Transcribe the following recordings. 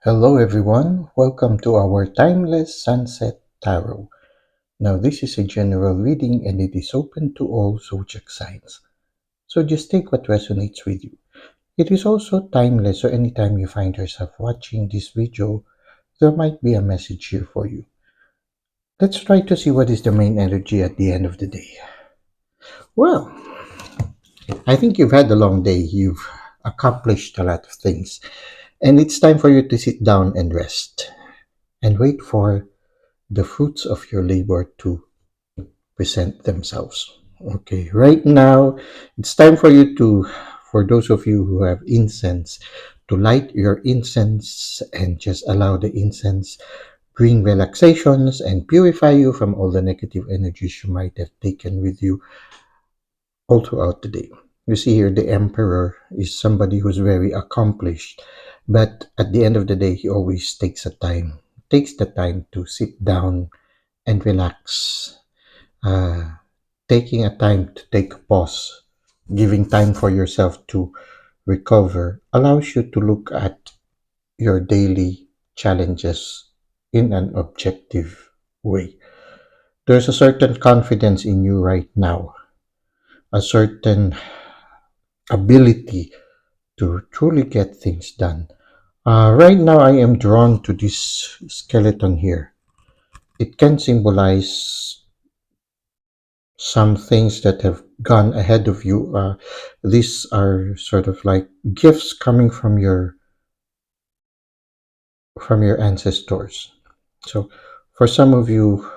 Hello everyone, welcome to our Timeless Sunset Tarot. Now this is a general reading and it is open to all zodiac signs. So just take what resonates with you. It is also timeless, so anytime you find yourself watching this video, there might be a message here for you. Let's try to see what is the main energy at the end of the day. Well, I think you've had a long day. You've accomplished a lot of things. And it's time for you to sit down and rest and wait for the fruits of your labor to present themselves. Okay, right now, it's time for you to, for those of you who have incense, to light your incense and just allow the incense bring relaxations and purify you from all the negative energies you might have taken with you all throughout the day. You see here, the Emperor is somebody who's very accomplished, but at the end of the day, he always takes the time to sit down and relax, taking a time to take a pause, giving time for yourself to recover, allows you to look at your daily challenges in an objective way. There's a certain confidence in you right now, a certain ability to truly get things done. Right now, I am drawn to this skeleton here. It can symbolize some things that have gone ahead of you. These are sort of like gifts coming from your ancestors. So for some of you,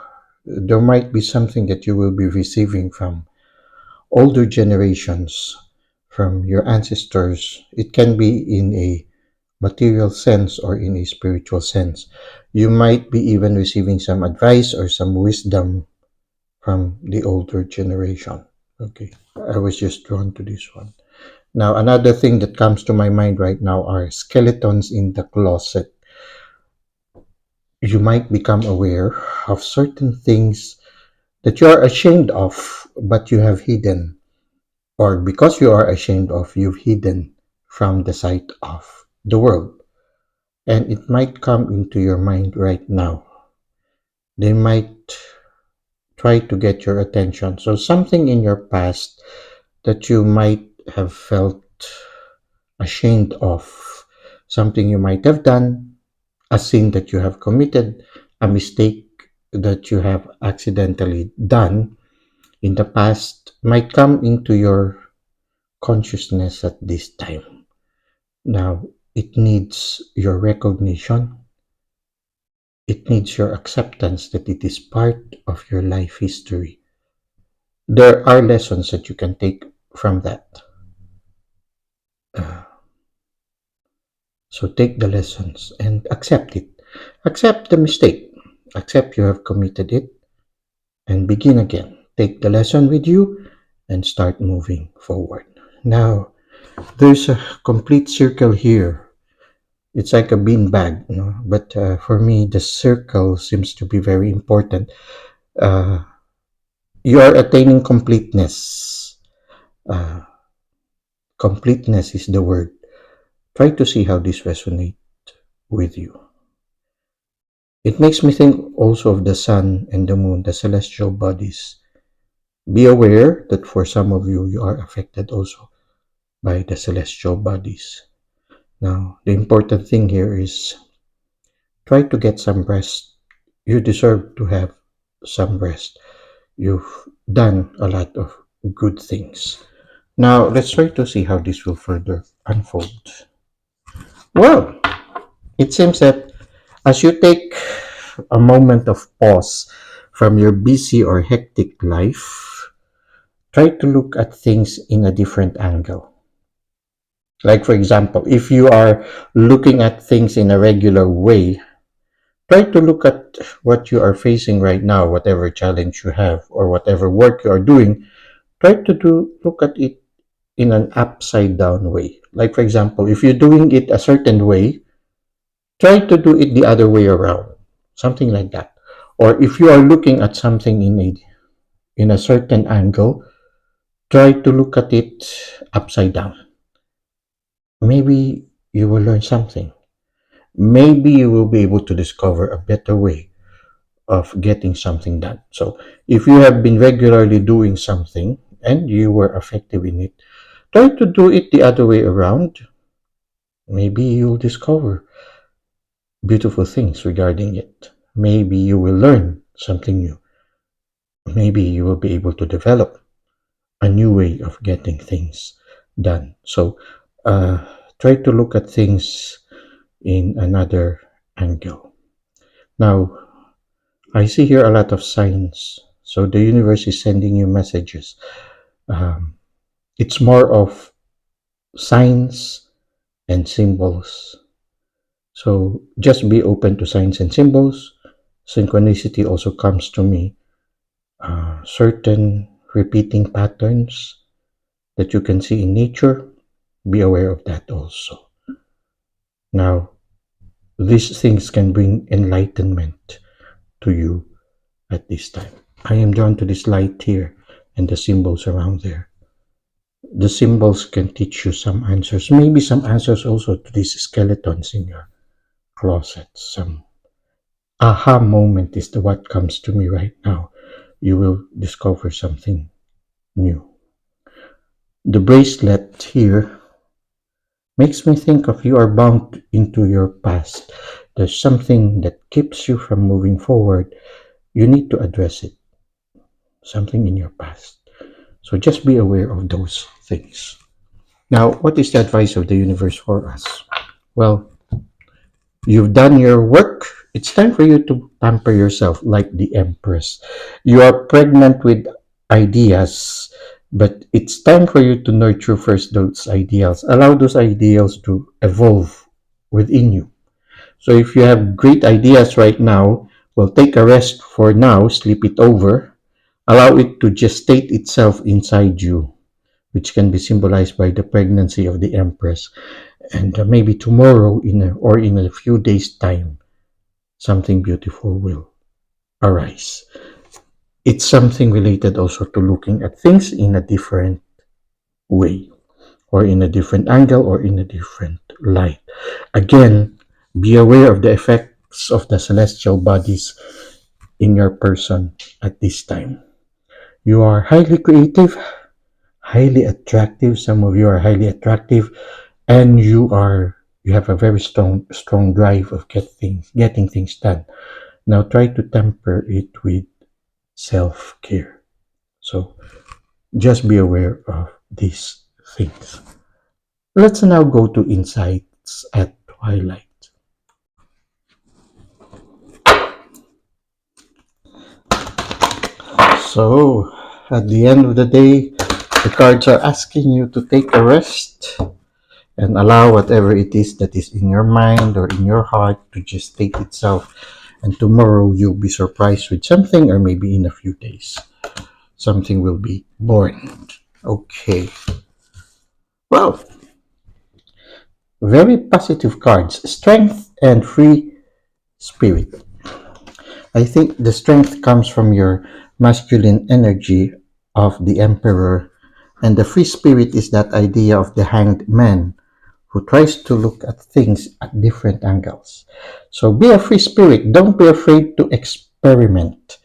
there might be something that you will be receiving from older generations, from your ancestors. It can be in a material sense or in a spiritual sense. You might be even receiving some advice or some wisdom from the older generation. Okay, I was just drawn to this one. Now, another thing that comes to my mind right now are skeletons in the closet. You might become aware of certain things that you are ashamed of, but you have hidden, or because you are ashamed of, you've hidden from the sight of the world. And it might come into your mind right now. They might try to get your attention. So something in your past that you might have felt ashamed of, something you might have done, a sin that you have committed, a mistake that you have accidentally done in the past might come into your consciousness at this time. Now, it needs your recognition. It needs your acceptance that it is part of your life history. There are lessons that you can take from that. So take the lessons and accept it. Accept the mistake. Accept you have committed it and begin again. Take the lesson with you and start moving forward. Now, there's a complete circle here. It's like a bean bag, you know, but for me, the circle seems to be very important. You are attaining completeness. Completeness is the word. Try to see how this resonates with you. It makes me think also of the sun and the moon, the celestial bodies. Be aware that for some of you, you are affected also by the celestial bodies. Now, the important thing here is try to get some rest. You deserve to have some rest. You've done a lot of good things. Now, let's try to see how this will further unfold. Well, it seems that as you take a moment of pause from your busy or hectic life, try to look at things in a different angle. Like, for example, if you are looking at things in a regular way, try to look at what you are facing right now, whatever challenge you have or whatever work you are doing. Try to look at it in an upside down way. Like, for example, if you're doing it a certain way, try to do it the other way around, something like that. Or if you are looking at something in a certain angle, try to look at it upside down. Maybe you will learn something. maybe you will be able to discover a better way of getting something done. So if you have been regularly doing something and you were effective in it, try to do it the other way around. Maybe you'll discover beautiful things regarding it. Maybe you will learn something new. Maybe you will be able to develop a new way of getting things done. So try to look at things in another angle. Now, I see here a lot of signs. So the universe is sending you messages. It's more of signs and symbols. So just be open to signs and symbols. Synchronicity also comes to me. Certain repeating patterns that you can see in nature, be aware of that also. Now, these things can bring enlightenment to you at this time. I am drawn to this light here and the symbols around there. The symbols can teach you some answers, maybe some answers also to these skeletons in your closet. Some aha moment is what comes to me right now. You will discover something new. The bracelet here makes me think of you are bound into your past. There's something that keeps you from moving forward. You need to address it. Something in your past. So just be aware of those things. Now, what is the advice of the universe for us? Well, you've done your work. It's time for you to pamper yourself like the Empress. You are pregnant with ideas, but it's time for you to nurture first those ideals. Allow those ideals to evolve within you. So if you have great ideas right now, well, take a rest for now, sleep it over, allow it to gestate itself inside you, which can be symbolized by the pregnancy of the Empress. And maybe tomorrow or in a few days' time, something beautiful will arise. It's something related also to looking at things in a different way, or in a different angle, or in a different light. Again, be aware of the effects of the celestial bodies in your person at this time. You are highly creative, highly attractive. Some of you are highly attractive, and you have a very strong drive of getting things done. Now try to temper it with self-care. So just be aware of these things. Let's now go to insights at twilight. So at the end of the day, the cards are asking you to take a rest and allow whatever it is that is in your mind or in your heart to just state itself. And tomorrow you'll be surprised with something, or maybe in a few days, something will be born. Okay. Well, very positive cards. Strength and free spirit. I think the strength comes from your masculine energy of the Emperor, and the free spirit is that idea of the hanged man who tries to look at things at different angles. So be a free spirit. Don't be afraid to experiment.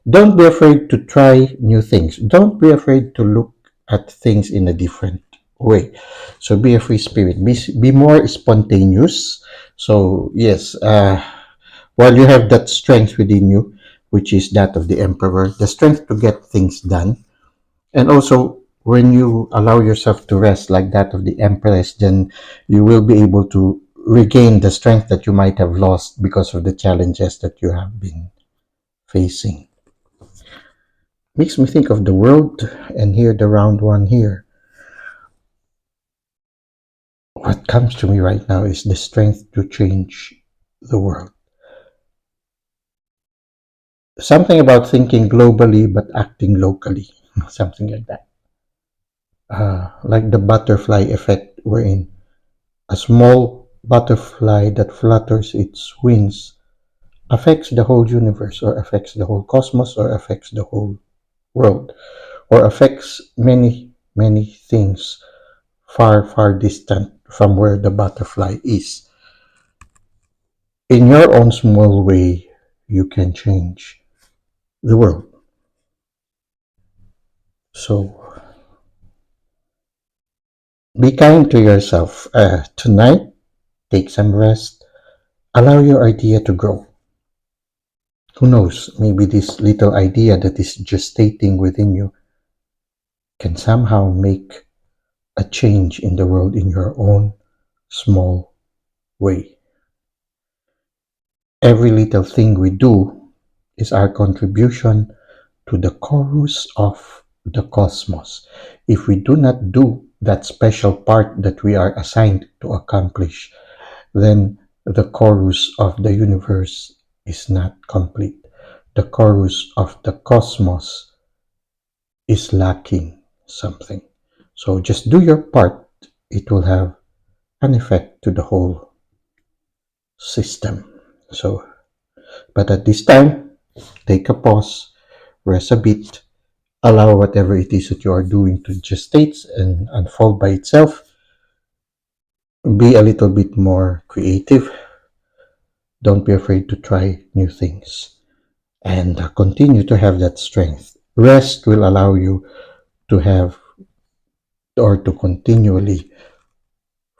Don't be afraid to try new things. Don't be afraid to look at things in a different way. So be a free spirit. Be more spontaneous. So yes, while you have that strength within you, which is that of the Emperor, the strength to get things done, and also when you allow yourself to rest like that of the Empress, then you will be able to regain the strength that you might have lost because of the challenges that you have been facing. Makes me think of the world, and here the round one here. What comes to me right now is the strength to change the world. Something about thinking globally but acting locally, something like that. Like the butterfly effect, wherein a small butterfly that flutters its wings affects the whole universe, or affects the whole cosmos, or affects the whole world, or affects many, many things far, far distant from where the butterfly is. in your own small way, you can change the world. So be kind to yourself. Tonight, take some rest. Allow your idea to grow. Who knows, maybe this little idea that is gestating within you can somehow make a change in the world in your own small way. Every little thing we do is our contribution to the chorus of the cosmos. If we do not do that special part that we are assigned to accomplish, then the chorus of the universe is not complete. The chorus of the cosmos is lacking something. So just do your part. It will have an effect to the whole system. So, but at this time, take a pause, rest a bit, allow whatever it is that you are doing to gestate and unfold by itself. Be a little bit more creative. Don't be afraid to try new things and continue to have that strength. Rest will allow you to have or to continually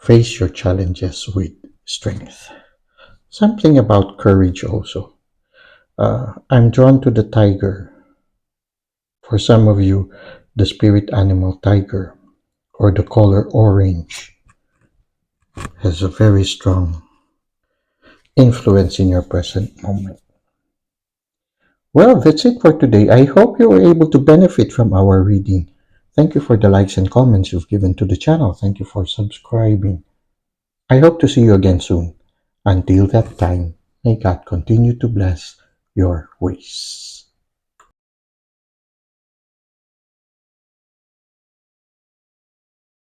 face your challenges with strength. Something about courage also. I'm drawn to the tiger. For some of you, the spirit animal tiger or the color orange has a very strong influence in your present moment. Well, that's it for today. I hope you were able to benefit from our reading. Thank you for the likes and comments you've given to the channel. Thank you for subscribing. I hope to see you again soon. Until that time, may God continue to bless your ways.